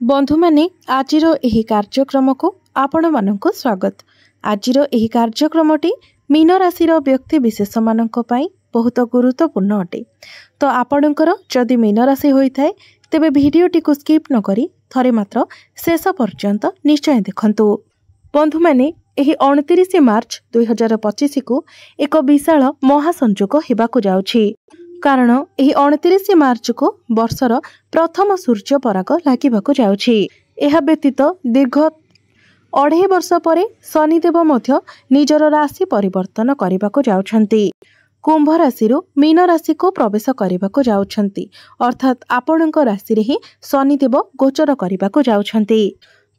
बंधु माने आजिर एही कार्यक्रम को आपण मानक स्वागत। आजिर एही कार्यक्रमटी मीन राशि व्यक्ति विशेष मानक पई बहुत गुरुत्वपूर्ण अटे। तो आपणकर जदि मीन राशि होइथाय तेबे भिडियोटी को स्किप न करी थरे मात्र शेष पर्यंत निश्चय देखंतु। बंधु माने एही 29 मार्च 2025 को एक विशाल महासंयोग हेबाकु जाउछि। कारण एही 29 मार्च को वर्षर प्रथम सूर्य पराग लागिबाकु जाउछि। एहा व्यतीत दीर्घ 2.5 वर्ष परे शनिदेव मध्य निजर राशि परिवर्तन करबाकु जाउछंती। कुंभ राशि मीन राशि को प्रवेश करबाकु जाउछंती, अर्थात आपणक राशि रे ही शनिदेव गोचर करबाकु जाउछंती।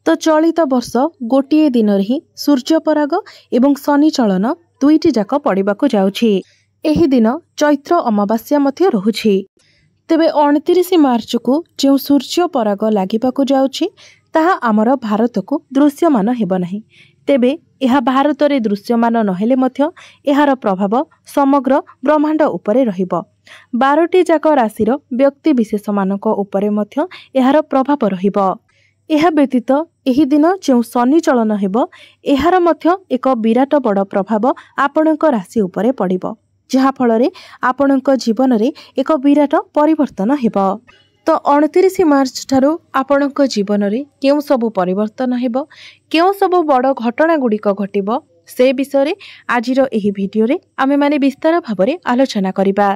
तो चलित वर्ष गोटिए दिन रे ही सूर्य पराग एवं शनि चलन दुईटी जाक पड़िबाकु जाउछि। एही दिन चैत्र अमावास्या मध्य रहुछि। तेबे 29 मार्च को जो सूर्य पराग लागिबाकु जाउछि ताहा आमर भारत को दृश्यमान हेबो नाही। तेबे यह भारत रे दृश्यमान नहेले मध्य एहार प्रभाव समग्र ब्रह्मांड उपरे रहिबो। 12टी जाक राशिर व्यक्ति विशेष मानक उपरे मध्य एहार प्रभाव रहिबो। एहा व्यतीत एही दिन जो शनि चलन हेबो एहार मध्य एक विराट बड़ प्रभाव आपणक राशि उपरे पड़िबो, जहा फलरे आपणक जीवन रे एक विराट परिवर्तन हेबो। तो 29 मार्च ठारू आपणक जीवन रे केउ सबु परिवर्तन हेबो, केउ सबु बड़ घटना गुड़िक घटिबो, से विषय आजिर एही भिडियो रे आमे माने विस्तार भाबरे आलोचना करिबा।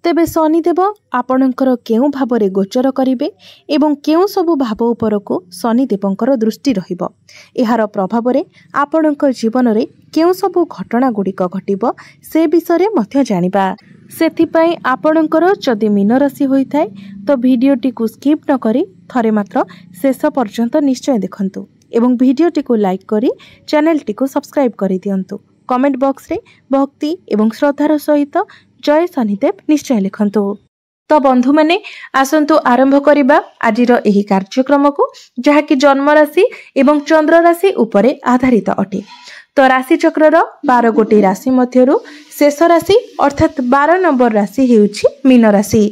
तेबे शनिदेव आपणकर केउ भाबरे गोचर करिवे एवं केउ सबु भाव उपरको शनिदेवंकर दृष्टि रहिबो, एहार प्रभाव रे आपणक जीवन रे केउ सबु घटना गुड़िक घटिबो से विषय मध्य जानिबा। सेथिपाई आपणकर जदि मीन राशि होइथाय तो भिडियोटी को स्किप न करी थरे मात्र शेष पर्यंत निश्चय देखंतु एवं भिडियोटी को लाइक करी चैनलटी को सब्सक्राइब करि दियंतु। कमेंट बॉक्स रे भक्ति एवं श्रद्धार सहित जय शनिदेव निश्चय लिखंतु। तो बंधु माने आसंतु आरंभ करिबा आजिर एही कार्यक्रम को, जहा कि जन्म राशि एवं चंद्र राशि उपरे आधारित अटे। तो राशि चक्रर 12 गोटी राशि मध्यरु शेष राशि अर्थात 12 नंबर राशि हेउछि मीन राशि।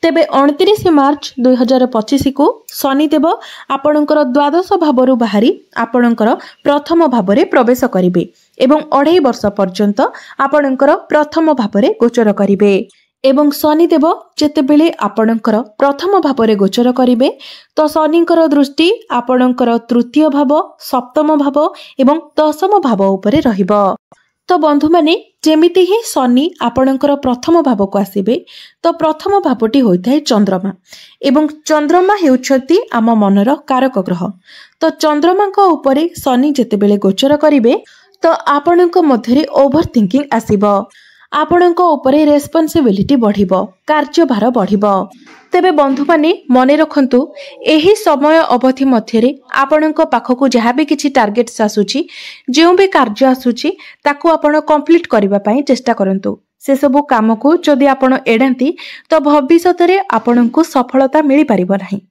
तेबे 29 मार्च 2025 को शनिदेव आपणकर द्वादश भावरु बाहरी आपणकर प्रथम भावरे प्रवेश करिवे एवं 2.5 वर्ष पर्यंत आपणकर प्रथम भावरे गोचर करिवे। एवं शनिदेव जेतेबेले आपणकर प्रथम भावरे गोचर करिवे तो शनिकर दृष्टि आपणकर तृतीय भाव, सप्तम भाव एवं दशम भाव उपरे रहिबो। तो बंधु माने जेमिति ही शनि आपणकर प्रथम भाव को आसीबे तो प्रथम भावटी होइथाय चंद्रमा एवं चंद्रमा हेउछति आम मनर कारक ग्रह। तो चंद्रमांक उपरे शनि जेतेबेले गोचर करिवे तो आपणक मध्यरे ओभर थिंकिंग आसीबो, आपणक उपरे रेस्पॉन्सिबिलिटी बढ़िबो, कार्यभार बढ़िबो। तेबे बंधु माने मने रखंतु एही समय अवधि मध्यरे आपणक पाखकु जहा भी किछि टार्गेट्स आसुची, जेउ भी कार्य आसुची ताकू आपण कंप्लीट करिबा पई चेष्टा करंतु। से सबु काम को जदि आपण एडांती तो भविष्यत रे आपणकु सफलता मिली परिबो नाही।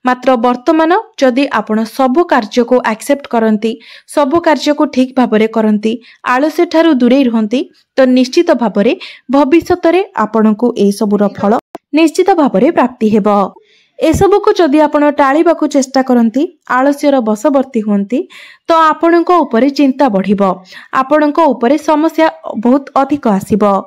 मात्र वर्तमान जदि आपण सबु कार्य को एक्सेप्ट करंती, सबु कार्य को ठीक भाबरे करंती, आलस्य ठारू दूरे रहंती तो निश्चित भाबरे भविष्यत रे आपणकु ए सबुर फल निश्चित भाबरे प्राप्ति हेबो। एसबु को जदि आपण टाळिबाकू चेष्टा करंती, आलस्यर बशवर्ती हुंती तो आपणक उपरे चिंता बढ़िबो, आपणक उपरे समस्या बहुत अधिक आसीबो।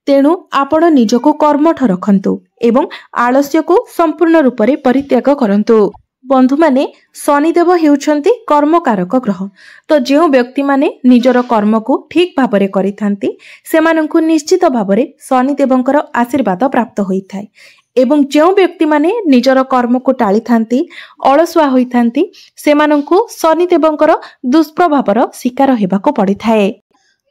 तेणु आपण निजको कर्मठ रखंतु एवं आलस्य को संपूर्ण रूप से परित्याग करंतु। बंधु माने शनिदेव हेउछंती कर्मकारक ग्रह। तो जो व्यक्ति माने निजर कर्म को ठीक भाबरे करिथांती सेमानंकु निश्चित भाबरे शनिदेवंकर आशीर्वाद प्राप्त होइथाय एवं जो व्यक्ति माने निजर कर्म को टाली थांती, अलसुआ होई थांती सेमानंकु शनिदेवंकर दुष्प्रभावर शिकार हेबाको पड़िथाय।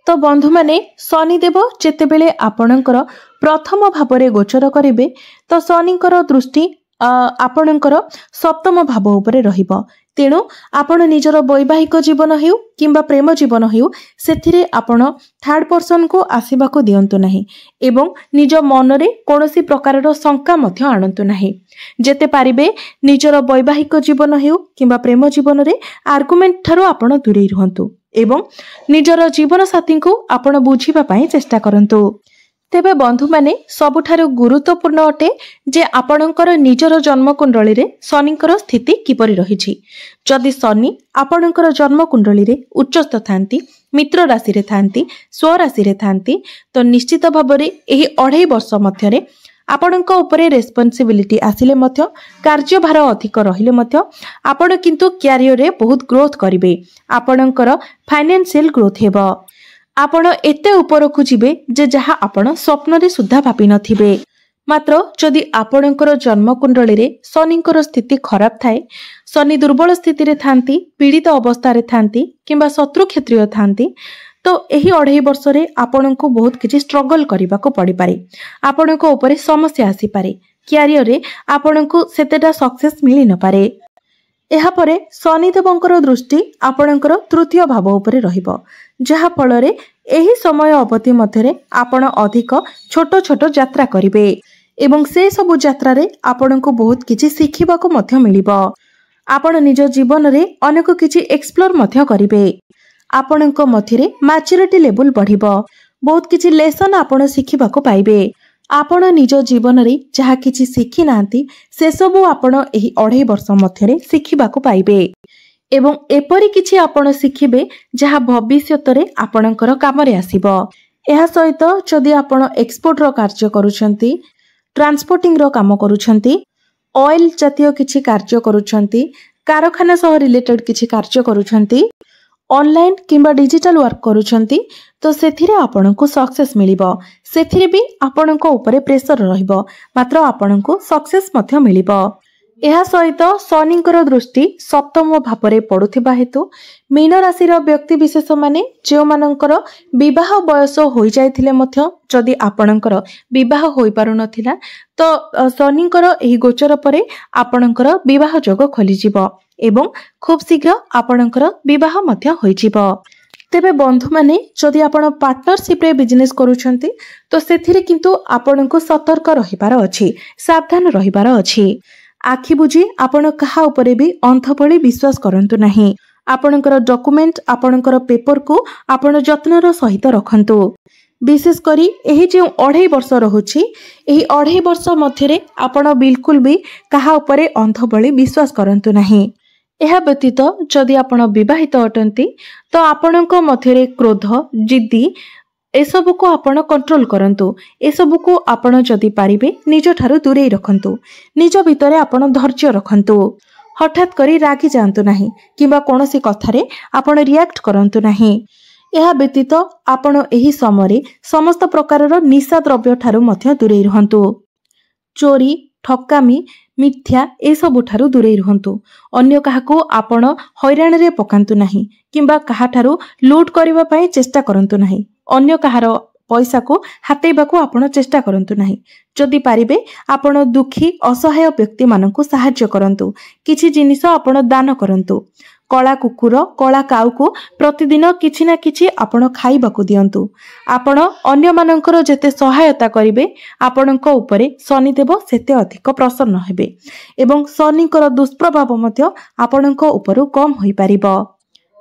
तो बंधु माने शनिदेव जेतेबेले आपणकर प्रथम भावरे गोचर करिवे तो शनिकर दृष्टि आपणकर सप्तम भाव उपरे रहिबो। तेणु आपण निजर वैवाहिक जीवन हेउ किंबा प्रेम जीवन हेउ सेथिरे आपण थर्ड पर्सन को आसीबाको दियंतु नाही एवं निज मनरे कोनोसी प्रकारर शंका मध्य आनंतु नाही। जेते पारिबे निजर वैवाहिक जीवन हेउ किंबा प्रेम जीवन रे आर्गुमेंट ठारो आपण दूरे रहंतु एवं निजर जीवन साथी को आपण बुझिबा पई चेष्टा करंतु। तेबे बंधु माने सबुठारु गुरुत्वपूर्ण अटे जे आपणकर निजर जन्मकुंडली रे शनिकर स्थिति किपरि रहिछि। जदि शनि आपणकर जन्मकुंडली रे उच्चस्थ थांती, मित्र राशि रे थांती, स्वराशि रे थांती, तो निश्चित भाबरे एही 2.5 वर्ष मध्यरे आपणक उपरे रेस्पॉन्सिबिलिटी आसिले मध्य, कार्यभार अधिक रहिले मध्य आपण किंतु कैरियर रे बहुत ग्रोथ करिवे। आपणकर फाइनेंशियल ग्रोथ हेबो। आपण एते उपरकु जिवे जे जहा आपण स्वप्न रे सुद्धा भाबी नथिबे। मात्र जदि आपणकर जन्मकुंडली रे शनिकर स्थिति खराब थाए, शनि दुर्बल स्थिति रे थांती, पीड़ित अवस्था रे थांती किंबा शत्रु क्षेत्रीय थांती, तो एही 2.5 वर्ष रे आपणको बहुत किछि स्ट्रगल करिबाको पड़ी पारे। आपणको ऊपर समस्या आसी पारे। कैरियर रे आपणको सेतेटा सक्सेस मिलि न पारे। एहा परे शनिदेवंकर दृष्टि आपणकर तृतीय भाव उपरे रहिबो, जहा फल रे एही समय अवधि मध्यरे आपण अधिक छोट छोट यात्रा करिवे एवं से सब यात्रा रे आपणको बहुत किछि सिखिबाको मध्य मिलिबो। आपण निज जीवन रे अनेक किछि एक्सप्लोर मध्य करिवे। आपणको मध्यरे मैच्योरिटी लेवल बढ़िबो। बहुत किछि लेसन आपण सिखिबाको पाइबे। आपण निज जीवन रे जहा किछि सिखि नांती से सबु आपण एही 2.5 वर्ष मध्यरे सिखिबाको पाइबे एवं एपरि किछि आपण सिखिबे जहा भविष्यत रे आपणकर काम रे आसीबो। एहा सहित जदि आपण एक्सपोर्ट रो कार्य करूछंती, ट्रांसपोर्टिंग रो काम करूछंती, ऑयल जातीय किछि कार्य करूछंती, कारखाना सह रिलेटेड किछि कार्य करूछंती, ऑनलाइन किंबा डिजिटल वर्क करूछंती, तो सेथिरे आपणको सक्सेस मिलिबो। सेथिरे भी आपणको ऊपर प्रेशर रहिबो, मात्र आपणको सक्सेस मध्य मिलिबो। एहा सहित शनिकर दृष्टि सप्तम भावरे पड़ुथिबा हेतु मीन राशि व्यक्ति विशेष माने जे मानकर विवाह बयस होई जायथिले मध्य जदि आपणकर विवाह होई पारु नथिला, तो शनिकर एही गोचर परे आपणकर विवाह योग खोली जिवो एवं खूब शीघ्र आपणकर विवाह मध्य होई जिवो। तेबे बंधु माने जदि आपण पार्टनरशिप रे बिजनेस करूछंती, तो सेथिरे किंतु आपणको सतर्क रहिबार अछि, सावधान रहिबार अछि। आखि बुझी आपण कहा उपरे भी अंध भली विश्वास करंतु नाही। आपणकर डॉक्यूमेंट, आपणकर पेपर को आपण जत्नर सहित रखंतु। विशेष करी एही जे 2.5 वर्ष रहुछि, एही 2.5 वर्ष मध्यरे आपण बिल्कुल भी कहा उपरे अंध भली विश्वास करंतु नाही। एहा व्यतीत जदि आपण विवाहित अटंती, तो आपणक मध्यरे क्रोध, जिद्दी एसबु को आपण कंट्रोल करंतु। एसबु को आपण जदि पारिबे निज ठारू दूरे रखंतु। निज भितरे आपण धैर्य रखंतु। हठात करी रागी जांतु नाही किबा कोनोसी कथारे आपण रिएक्ट करंतु नाही। एहा व्यतीत आपण एही समय समस्त प्रकारर निशा द्रव्य ठारू मध्य दूरे रहंतु। चोरी, ठकामी, मिथ्या एसबु ठारू दूरे रहंतु। अन्य काहाको आपण हैराण रे पकांतु नाही किबा काहा ठारू लूट करिबा पई चेष्टा करंतु नाही। अन्य कहार पैसा को हातेबाको आपण चेष्टा करंतु नाही। जदि पारिबे आपण दुखी असहाय व्यक्ति मानकु सहाय्य करंतु। किछि जिनिस आपण दान करंतु। कला कुकुर, कला काउ को प्रतिदिन किछि ना किछि आपण खाइबाको दियंतु। आपण अन्य मानकर जेते सहायता करिवे, आपणक उपरे शनिदेव सेते अधिक प्रसन्न हेबे एवं शनिकर दुष्प्रभाव मध्य आपणक उपरु कम होई पारिबो।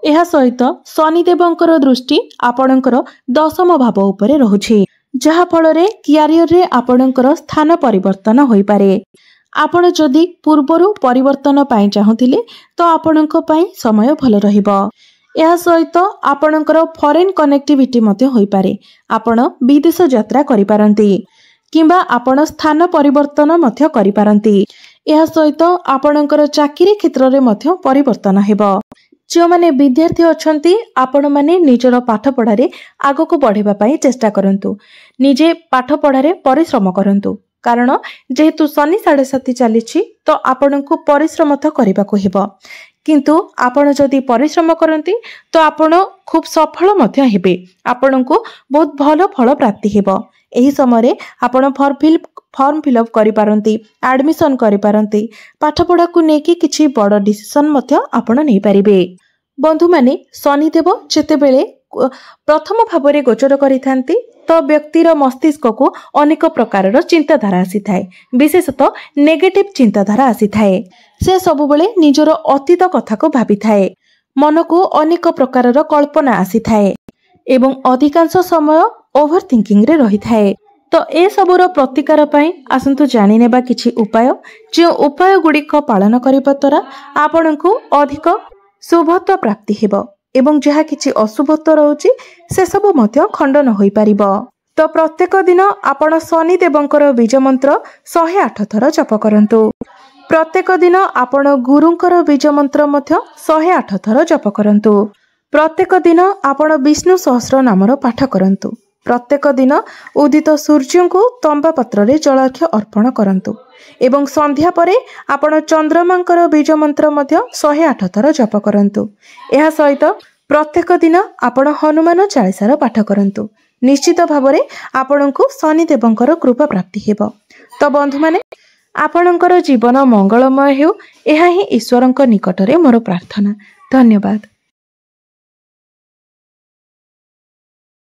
एहा सहित शनिदेवंकर दृष्टि आपणकर 10म भाव उपरे रहुछि, जहा फल रे कैरियर रे आपणकर स्थान परिवर्तन होई पारे। आपण जदि पूर्वरु परिवर्तन पाई चाहुथिले, तो आपणक पई समय भल रहिबो। एहा सहित आपणकर फॉरेन कनेक्टिविटी मध्य होई पारे। आपण विदेश यात्रा करि पारंती किंबा आपण स्थान परिवर्तन मध्य करि पारंती। एहा सहित आपणकर चाकरी क्षेत्र रे मध्य परिवर्तन हेबो। जो माने विद्यार्थी अछंती, आपण माने निजर पाठ पढ़ारे आगो को बढ़ेबा पई चेष्टा करंतु। निजे पाठ पढ़ारे परिश्रम करंतु, कारण जेहेतु शनि 7.5 चलीछि, तो आपणको परिश्रम तो करबाको हेबो। किंतु आपण जदि परिश्रम करंती, तो आपण खूब सफल मध्य हेबे। आपणको बहुत भलो फल प्राप्ति हेबो। एही समय आपण फॉर्म फिलअप करि पारंती, एडमिशन करि पारंती। पाठ पढ़ा को नेकी किछि बड़ डिसिजन मध्य आपण नै पारिबे। बंधु माने शनिदेव जेतेबेले प्रथम भावरे गोचर करिथांती, तो व्यक्तिर मस्तिष्क को अनेक प्रकारर चिंताधारा आसी थाए। विशेषतः नेगेटिव चिंताधारा आसी थाए। से सब बेले निजर अतीत कथा को भाबी थाए। मन को अनेक प्रकारर कल्पना आसी थाए एवं अधिकांश समय ओभर थिंकिंग रे रही थाए। तो ए सबुर प्रतिकार पाई आसंतु जानी नेबा किछि उपाय जो उपाय गुड़िक पालन करबा द्वारा आपण को अधिक शुभत्व प्राप्ति हेबो एवं जहा किछि अशुभत्व रहउछि से सब मध्य खंडन होई परिबो। तो प्रत्येक दिन आपण शनि देवंकर बीज मंत्र 108 थर जप करंतु। प्रत्येक दिन आपण गुरुंकर बीज मंत्र मध्य 108 थर जप करंतु। प्रत्येक दिन आपण विष्णु सहस्र नामर पाठ करंतु। प्रत्येक दिन उदित सूर्य को तंबा पत्र रे जलार्घ्य अर्पण करंतु एवं संध्या परे आपण चंद्रमांकर बीज मंत्र मध्य 108 थर जप करंतु। एहा सहित प्रत्येक दिन आपण हनुमान चालीसार पाठ करंतु। निश्चित भावरे आपणको शनि देवंकर कृपा प्राप्ति हेबो। तो बंधु माने आपणकर जीवन मंगलमय हेउ एहा ही ईश्वरंक निकटरे मोर प्रार्थना। धन्यवाद।